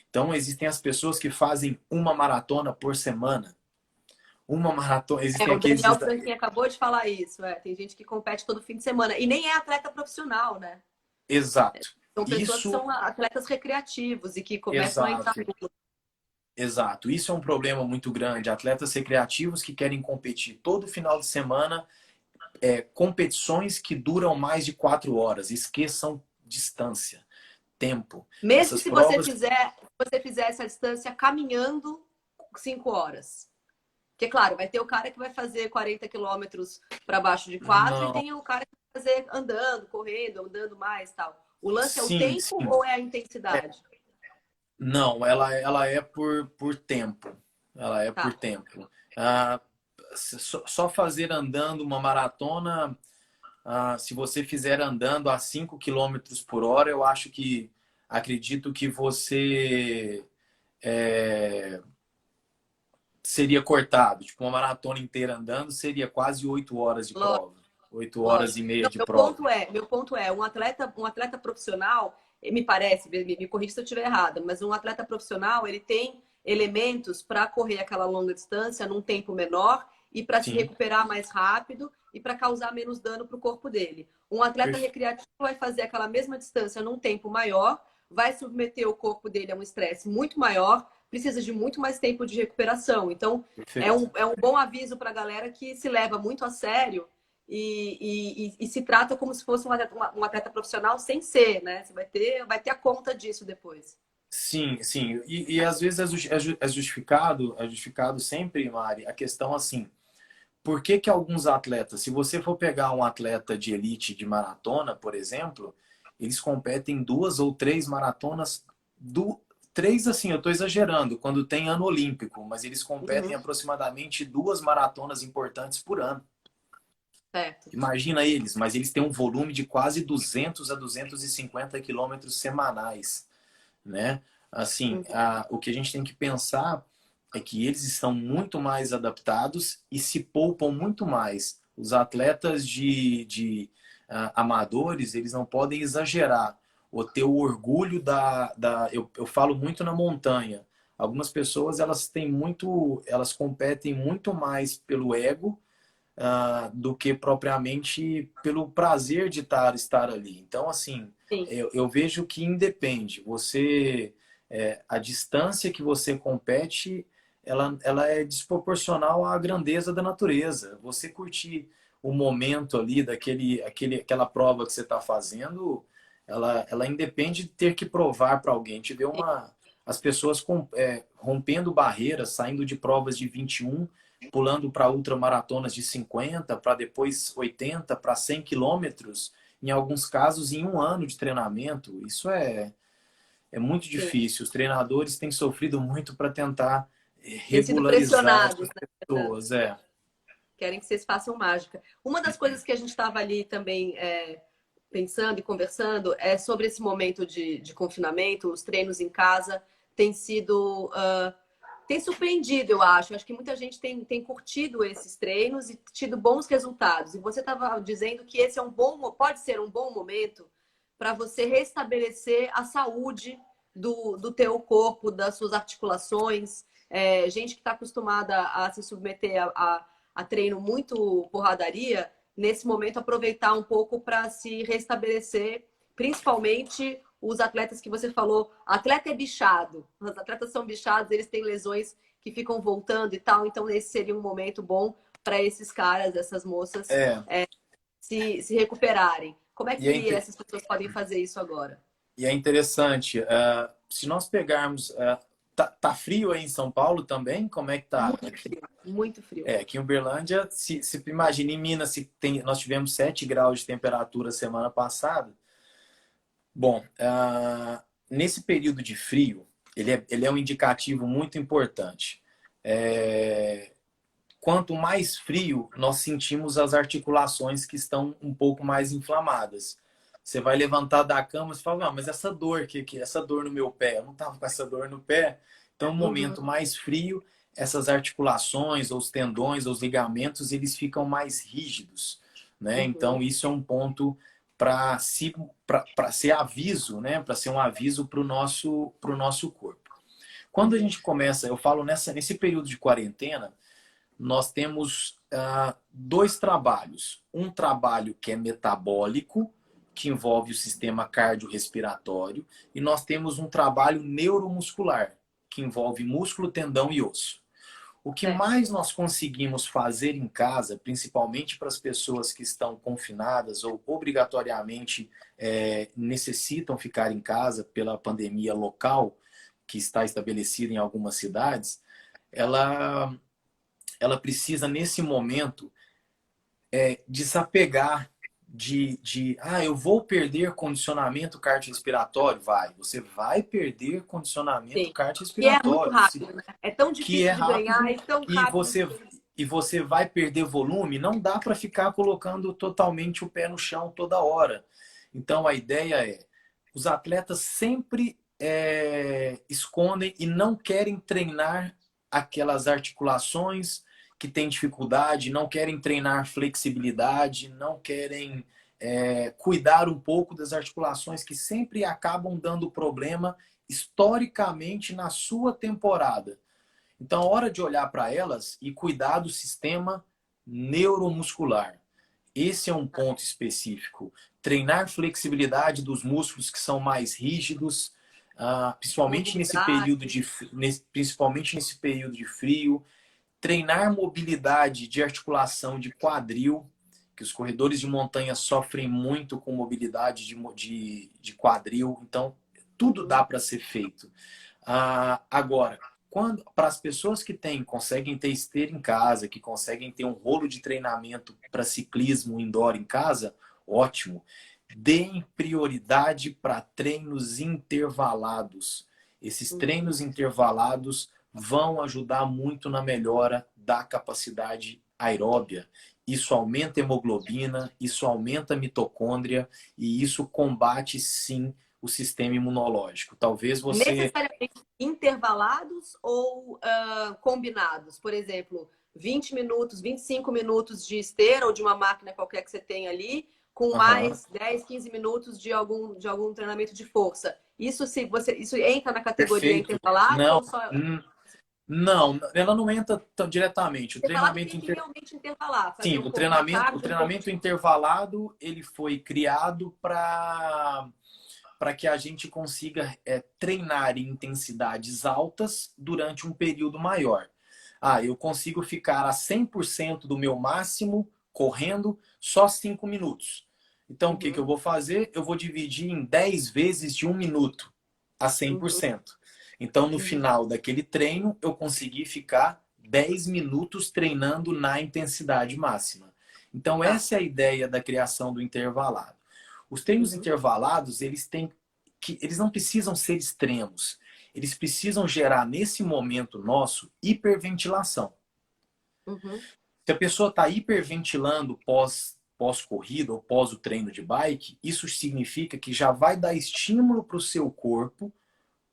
Então, existem as pessoas que fazem uma maratona por semana. Uma maratona. Existem O aqueles. Daniel Franklin acabou de falar isso. Tem gente que compete todo fim de semana. E nem é atleta profissional, né? Exato. São pessoas que Isso, são atletas recreativos e que começam a entrar exato. Exato. Isso é um problema muito grande. Atletas recreativos que querem competir todo final de semana, competições que duram mais de 4 horas. Esqueçam distância, tempo. mesmo Essas se você provas. fizer, se você fizer essa distância caminhando 5 horas. Porque, claro, vai ter o cara que vai fazer 40 quilômetros para baixo de 4 e Não. tem o cara que vai fazer andando, correndo, andando mais tal. O lance é o Sim, tempo sim. ou é a intensidade? Não, ela é por tempo. Ela é por Tá. tempo. Só fazer andando uma maratona, se você fizer andando a 5 quilômetros por hora, eu acredito que você é, seria cortado. Tipo, uma maratona inteira andando seria quase 8 horas de prova. 8 horas Lógico. e meia Não, de prova. meu ponto é, um atleta profissional, me parece, me corrija se eu estiver errada, mas um atleta profissional, ele tem elementos para correr aquela longa distância num tempo menor e para se Sim, recuperar mais rápido e para causar menos dano para o corpo dele. Um atleta perfeito. recreativo vai fazer aquela mesma distância num tempo maior, vai submeter o corpo dele a um estresse muito maior, precisa de muito mais tempo de recuperação. Então, Perfeito. é um bom aviso para a galera que se leva muito a sério e se trata como se fosse um atleta profissional sem ser, né? Você vai ter a conta disso depois. Sim, sim. E às vezes é justificado sempre, Mari, a questão assim, por que que alguns atletas, se você for pegar um atleta de elite de maratona, por exemplo, eles competem 2 ou 3 maratonas, três assim, eu estou exagerando, quando tem ano olímpico, mas eles competem Uhum, aproximadamente 2 maratonas importantes por ano. certo. Imagina eles, mas eles têm um volume de quase 200 a 250 quilômetros semanais, né? Assim, Uhum, o que a gente tem que pensar é que eles estão muito mais adaptados e se poupam muito mais. Os atletas de amadores, eles não podem exagerar ou ter o orgulho eu falo muito na montanha. Algumas pessoas, elas competem muito mais pelo ego, do que propriamente pelo prazer de estar ali. Então, assim, Sim, eu vejo que independe. A distância que você compete, ela é desproporcional à grandeza da natureza. Você curtir o momento ali aquela prova que você está fazendo, ela independe de ter que provar para alguém. Te deu as pessoas rompendo barreiras, saindo de provas de 21, pulando para ultramaratonas de 50, para depois 80, para 100 quilômetros, em alguns casos em um ano de treinamento. Isso é muito sim. difícil. Os treinadores têm sofrido muito para tentar Têm sido regularizar pressionados, essas né? pessoas. Querem que vocês façam mágica. Uma das coisas que a gente estava ali também pensando e conversando é sobre esse momento de confinamento, os treinos em casa têm sido tem surpreendido, eu acho. Acho que muita gente tem curtido esses treinos e tido bons resultados. E você estava dizendo que esse pode ser um bom momento para você restabelecer a saúde do teu corpo, das suas articulações. Gente que está acostumada a se submeter a treino muito porradaria, nesse momento aproveitar um pouco para se restabelecer, principalmente os atletas que você falou, atleta é bichado, os atletas são bichados, eles têm lesões que ficam voltando e tal, então esse seria um momento bom para esses caras, essas moças, É, se recuperarem. Como é e, é, que inte- essas pessoas podem fazer isso agora? e é interessante. Se nós pegarmos. Tá frio aí em São Paulo também? Como é que tá? Muito frio, muito frio. Aqui em Uberlândia, se imagina, em Minas, nós tivemos 7 graus de temperatura semana passada. Bom, nesse período de frio, ele é um indicativo muito importante. Quanto mais frio, nós sentimos as articulações que estão um pouco mais inflamadas. Você vai levantar da cama e fala, não, mas essa dor no meu pé, eu não estava com essa dor no pé. Então, no Uhum, momento mais frio, essas articulações, ou os tendões, ou os ligamentos, eles ficam mais rígidos, né? uhum. Então, isso é um ponto para ser aviso, né? Para ser um aviso para o nosso corpo. Quando a gente começa, eu falo nesse período de quarentena, nós temos dois trabalhos. Um trabalho que é metabólico, que envolve o sistema cardiorrespiratório, e nós temos um trabalho neuromuscular, que envolve músculo, tendão e osso. O que Certo. mais nós conseguimos fazer em casa, principalmente para as pessoas que estão confinadas ou obrigatoriamente necessitam ficar em casa pela pandemia local que está estabelecida em algumas cidades, ela precisa, nesse momento, desapegar eu vou perder condicionamento cardiorrespiratório. Você vai perder condicionamento Sim. E é muito cardiorrespiratório, rápido, né? É tão que é difícil de ganhar rápido, e tão e rápido. você vai perder volume. Não dá para ficar colocando totalmente o pé no chão toda hora. Então, a ideia os atletas sempre escondem e não querem treinar aquelas articulações que têm dificuldade, não querem treinar flexibilidade, não querem cuidar um pouco das articulações que sempre acabam dando problema historicamente na sua temporada. Então, a hora de olhar para elas e cuidar do sistema neuromuscular. Esse é um ponto específico. Treinar flexibilidade dos músculos que são mais rígidos, Mobilidade. principalmente nesse período de frio. Treinar mobilidade de articulação de quadril, que os corredores de montanha sofrem muito com mobilidade de quadril. Então, tudo dá para ser feito. Agora, para as pessoas que conseguem ter esteira em casa, que conseguem ter um rolo de treinamento para ciclismo indoor em casa, ótimo. Deem prioridade para treinos intervalados. Esses treinos intervalados vão ajudar muito na melhora da capacidade aeróbia. Isso aumenta a hemoglobina, isso aumenta a mitocôndria e isso combate, sim, o sistema imunológico. Talvez você... Necessariamente intervalados ou combinados? Por exemplo, 20 minutos, 25 minutos de esteira ou de uma máquina qualquer que você tem ali, com Aham. mais 10, 15 minutos de algum treinamento de força. Isso entra na categoria Perfeito. intervalado Não, ou só não, ela não entra tão diretamente. O intervalado treinamento tem que realmente intervalar, fazer Sim, um pouco de o cardio, um pouco treinamento de intervalado ele foi criado para que a gente consiga treinar em intensidades altas durante um período maior. Ah, eu consigo ficar a 100% do meu máximo correndo só 5 minutos. Então, o que que eu uhum, vou fazer? Eu vou dividir em 10 vezes de 1 minuto a cem por uhum, cento. Então, no uhum. final daquele treino, eu consegui ficar 10 minutos treinando na intensidade máxima. Então, Tá. essa é a ideia da criação do intervalado. Os treinos Uhum, intervalados, eles não precisam ser extremos. Eles precisam gerar, nesse momento nosso, hiperventilação. uhum, Se a pessoa está hiperventilando pós-corrida ou pós o treino de bike, isso significa que já vai dar estímulo para o seu corpo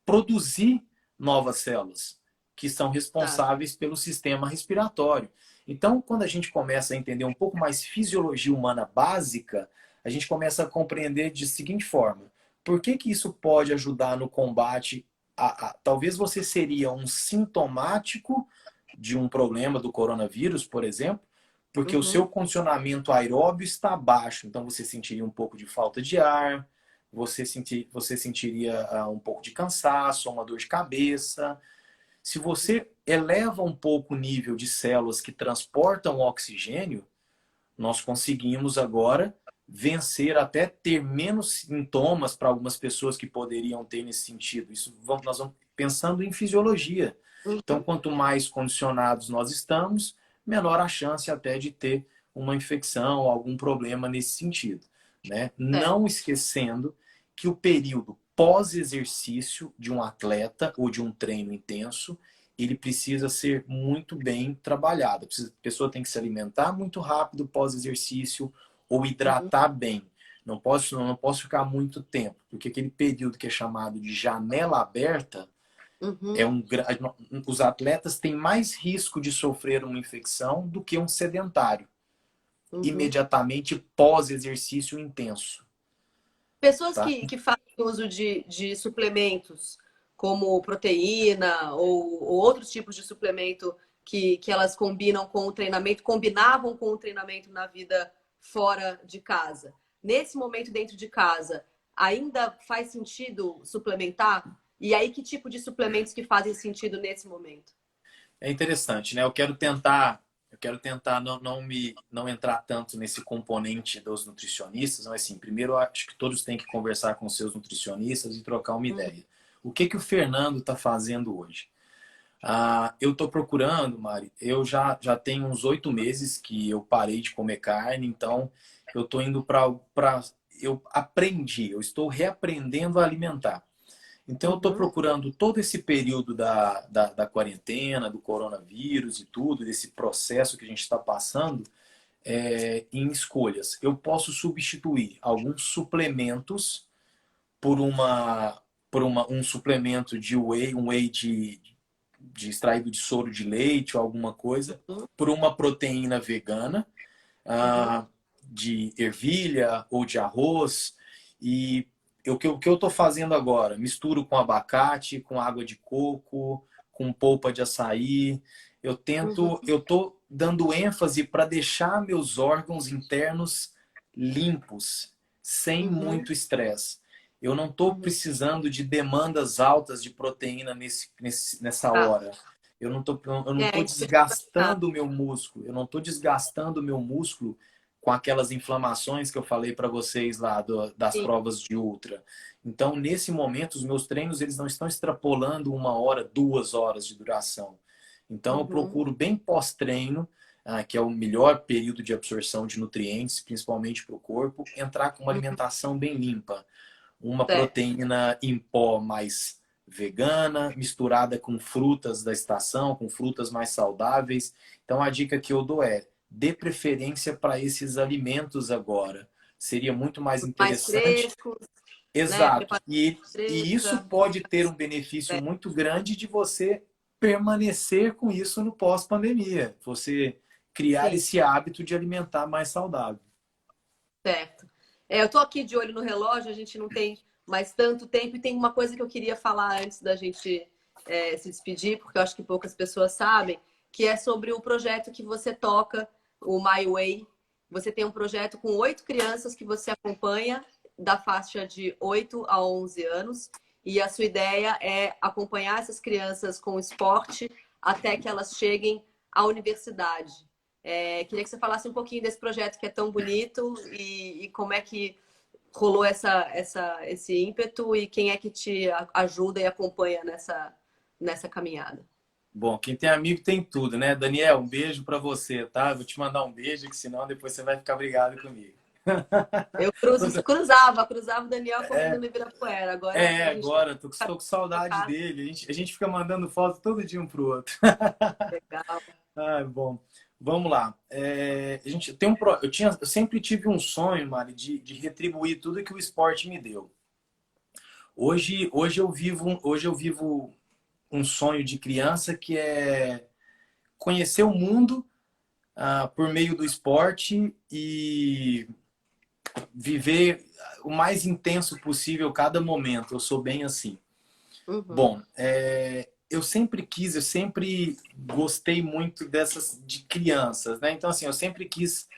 produzir novas células, que são tá. responsáveis pelo sistema respiratório. Então, quando a gente começa a entender um pouco mais fisiologia humana básica, a gente começa a compreender de seguinte forma: por que que isso pode ajudar no combate talvez você seria um sintomático de um problema do coronavírus, por exemplo, porque o seu Uhum, condicionamento aeróbio está baixo, então você sentiria um pouco de falta de ar, você sentiria um pouco de cansaço, uma dor de cabeça. Se você eleva um pouco o nível de células que transportam o oxigênio, nós conseguimos agora vencer até ter menos sintomas para algumas pessoas que poderiam ter nesse sentido. Nós vamos pensando em fisiologia. Então, uhum. quanto mais condicionados nós estamos, menor a chance até de ter uma infecção ou algum problema nesse sentido, né? Certo. Não esquecendo que o período pós-exercício de um atleta ou de um treino intenso ele precisa ser muito bem trabalhado. A pessoa tem que se alimentar muito rápido pós-exercício ou Uhum, hidratar bem. Não posso ficar muito tempo, porque aquele período que é chamado de janela aberta é uhum, um os atletas têm mais risco de sofrer uma infecção do que um sedentário uhum. imediatamente pós-exercício intenso, Pessoas tá? que fazem uso de suplementos, como proteína ou outros tipos de suplemento que elas combinam com o treinamento, combinavam com o treinamento na vida fora de casa. Nesse momento, dentro de casa, ainda faz sentido suplementar? E aí, que tipo de suplementos que fazem sentido nesse momento? É interessante, né? Eu quero tentar não entrar tanto nesse componente dos nutricionistas, mas assim, primeiro eu acho que todos têm que conversar com seus nutricionistas e trocar uma Uhum, ideia. O que que o Fernando está fazendo hoje? Eu estou procurando, Mari. Já tenho uns 8 meses que eu parei de comer carne, então eu estou indo eu aprendi, eu estou reaprendendo a alimentar. Então, eu estou uhum, procurando todo esse período da quarentena, do coronavírus e tudo, desse processo que a gente está passando, em escolhas. Eu posso substituir alguns suplementos por um suplemento de whey, um whey de extraído de soro de leite ou alguma coisa, uhum, por uma proteína vegana, uhum, de ervilha ou de arroz. E o que eu estou fazendo agora? Misturo com abacate, com água de coco, com polpa de açaí. uhum, Eu estou dando ênfase para deixar meus órgãos internos limpos, sem uhum, muito estresse. Eu não estou uhum. precisando de demandas altas de proteína nessa Tá. hora. Eu não É, tô isso que eu ia perguntar. desgastando o meu músculo. Eu não estou desgastando o meu músculo com aquelas inflamações que eu falei para vocês lá das Sim. provas de ultra. Então, nesse momento, os meus treinos eles não estão extrapolando 1 hora, 2 horas de duração. Então, eu Uhum, procuro bem pós-treino, que é o melhor período de absorção de nutrientes, principalmente para o corpo, entrar com uma uhum. alimentação bem limpa. Uma Certo. proteína em pó mais vegana, misturada com frutas da estação, com frutas mais saudáveis. Então a dica que eu dou é: dê preferência para esses alimentos agora. Seria muito mais Mais interessante. frescos, né? Exato. Preparação E isso fresca. pode ter um benefício Certo. muito grande de você permanecer com isso no pós-pandemia. Você criar Sim, esse hábito de alimentar mais saudável. certo. Eu tô aqui de olho no relógio, a gente não tem mais tanto tempo. E tem uma coisa que eu queria falar antes da gente se despedir, porque eu acho que poucas pessoas sabem, que é sobre o projeto que você toca, o My Way. Você tem um projeto com 8 crianças que você acompanha da faixa de 8 a 11 anos. E a sua ideia é acompanhar essas crianças com esporte até que elas cheguem à universidade. Queria que você falasse um pouquinho desse projeto que é tão bonito e como é que rolou esse ímpeto e quem é que te ajuda e acompanha nessa caminhada. Bom, quem tem amigo tem tudo, né? Daniel, um beijo para você, tá? Vou te mandar um beijo, que senão depois você vai ficar brigado comigo. Eu cruzava o Daniel comigo no Ibirapuera. Agora a gente Agora, tá tô com saudade casa dele. A gente fica mandando foto todo dia um pro outro. legal. Ah, bom. Vamos lá. A gente tem eu sempre tive um sonho, Mari, de retribuir tudo que o esporte me deu. Hoje eu vivo um sonho de criança que é conhecer o mundo por meio do esporte e viver o mais intenso possível cada momento. Eu sou bem assim. Uhum, Bom, eu sempre gostei muito de crianças, né? Então, assim, eu sempre quis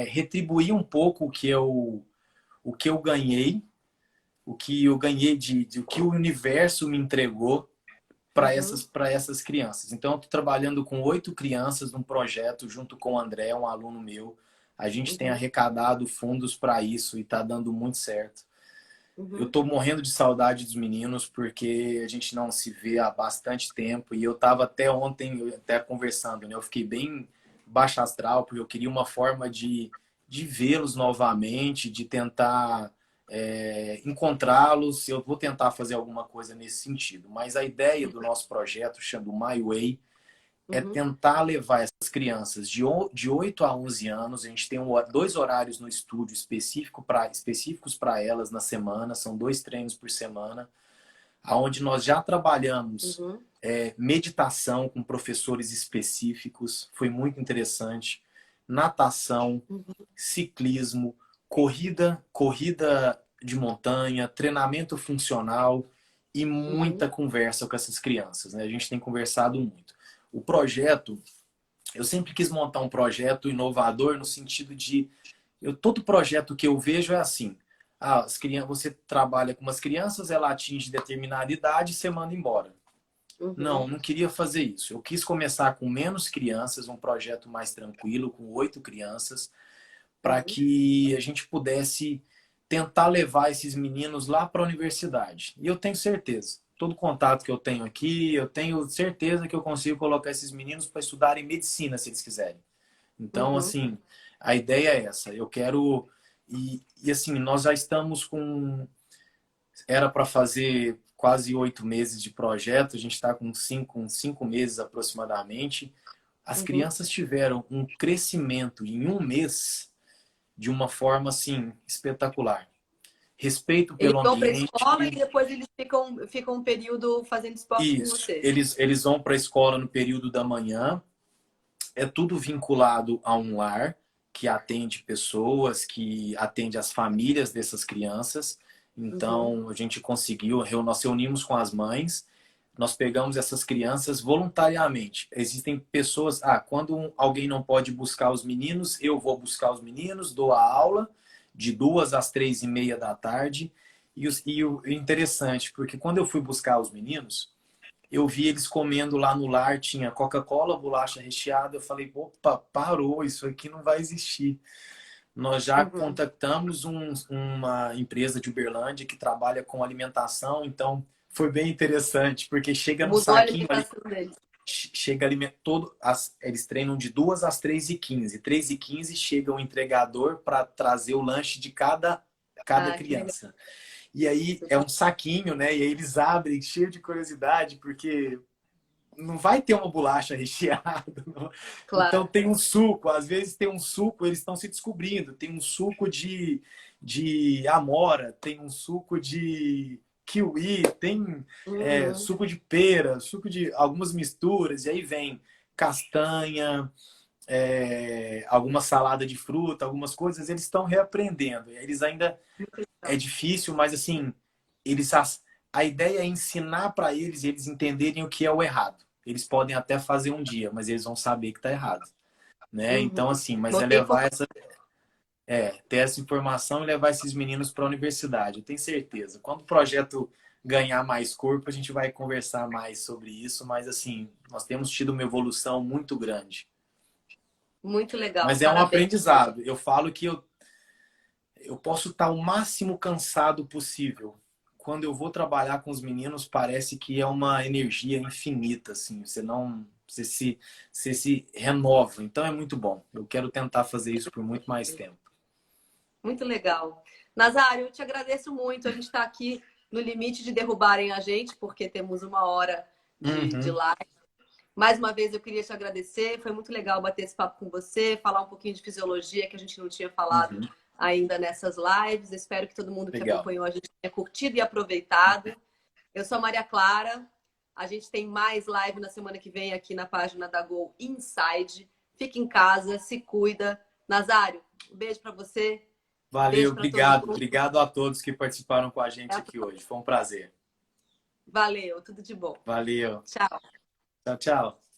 retribuir um pouco o que eu ganhei, o que o universo me entregou uhum, para essas crianças. Então, eu estou trabalhando com 8 crianças num projeto junto com o André, um aluno meu. A gente tem uhum, arrecadado fundos para isso e está dando muito certo. Eu uhum, tô morrendo de saudade dos meninos porque a gente não se vê há bastante tempo e eu tava até ontem até conversando, né? Eu fiquei bem baixo astral porque eu queria uma forma de vê-los novamente, de tentar encontrá-los. Eu vou tentar fazer alguma coisa nesse sentido. Mas a ideia do nosso projeto, chama My Way, é uhum, tentar levar essas crianças de 8 a 11 anos. A gente tem 2 horários no estúdio específicos para elas na semana, são 2 treinos por semana, onde nós já trabalhamos uhum, meditação com professores específicos, foi muito interessante, natação, uhum, ciclismo, corrida de montanha, treinamento funcional e uhum, muita conversa com essas crianças, né? A gente tem conversado muito. O projeto, eu sempre quis montar um projeto inovador no sentido de todo projeto que eu vejo é assim. Você trabalha com umas crianças, ela atinge determinada idade e você manda embora. uhum, Não, não queria fazer isso. Eu quis começar com menos crianças, um projeto mais tranquilo, com 8 crianças, para uhum, que a gente pudesse tentar levar esses meninos lá para a universidade. E eu tenho certeza, todo contato que eu tenho aqui, eu tenho certeza que eu consigo colocar esses meninos para estudarem medicina, se eles quiserem. Então, uhum, assim, a ideia é essa. Eu quero. E assim, nós já estamos com. Era para fazer quase 8 meses de projeto, a gente está com 5 meses aproximadamente. As uhum. crianças tiveram um crescimento em um mês de uma forma assim espetacular. Respeito Eles pelo vão para a ambiente, escola e depois eles ficam um período fazendo esporte com isso. você. Eles vão para a escola no período da manhã, é tudo vinculado a um lar que atende pessoas, que atende as famílias dessas crianças. Uhum, Então, a gente conseguiu, nós reunimos com as mães, nós pegamos essas crianças voluntariamente. Existem pessoas, quando alguém não pode buscar os meninos, eu vou buscar os meninos, dou a aula de 2 às 3:30 da tarde. E o interessante, porque quando eu fui buscar os meninos, eu vi eles comendo lá no lar, tinha Coca-Cola, bolacha recheada. Eu falei, opa, parou, isso aqui não vai existir. Nós já uhum. contactamos uma empresa de Uberlândia que trabalha com alimentação, então foi bem interessante, porque chega no Mudou a saquinho ali, alimentação deles. chega alimento todo, eles treinam de 2 às 3:15. 3:15 chega o entregador para trazer o lanche de cada Ah, que legal. criança. E aí é um saquinho, né? E aí eles abrem cheio de curiosidade, porque não vai ter uma bolacha recheada. Não. Então Claro. tem um suco, às vezes tem um suco, eles estão se descobrindo. Tem um suco de amora, tem um suco de kiwi, tem Uhum, suco de pera, suco de algumas misturas, e aí vem castanha, alguma salada de fruta, algumas coisas, eles estão reaprendendo. Eles ainda é difícil, mas assim, eles a ideia é ensinar para eles e eles entenderem o que é o errado. Eles podem até fazer um dia, mas eles vão saber que está errado, né? Uhum. Então assim, mas é Botei levar ter essa informação e levar esses meninos para a universidade. Eu tenho certeza. Quando o projeto ganhar mais corpo, a gente vai conversar mais sobre isso, mas assim, nós temos tido uma evolução muito grande. muito legal, Mas é um parabéns. aprendizado. Eu falo que eu posso estar o máximo cansado possível. Quando eu vou trabalhar com os meninos, parece que é uma energia infinita, assim. Você se renova. Então é muito bom. Eu quero tentar fazer isso por muito mais tempo. Muito legal. Nazário, eu te agradeço muito. A gente está aqui no limite de derrubarem a gente, porque temos 1 hora de Uhum, live. Mais uma vez eu queria te agradecer. Foi muito legal bater esse papo com você, falar um pouquinho de fisiologia que a gente não tinha falado uhum. ainda nessas lives. Espero que todo mundo que Legal. acompanhou a gente tenha curtido e aproveitado. Eu sou a Maria Clara. A gente tem mais live na semana que vem aqui na página da Go Inside. Fique em casa, se cuida. Nazário, um beijo para você. Valeu, Beijo para todo obrigado. mundo. Obrigado a todos que participaram com a gente aqui hoje. Foi um prazer. Valeu, tudo de bom. Valeu. Tchau. Tchau, tchau.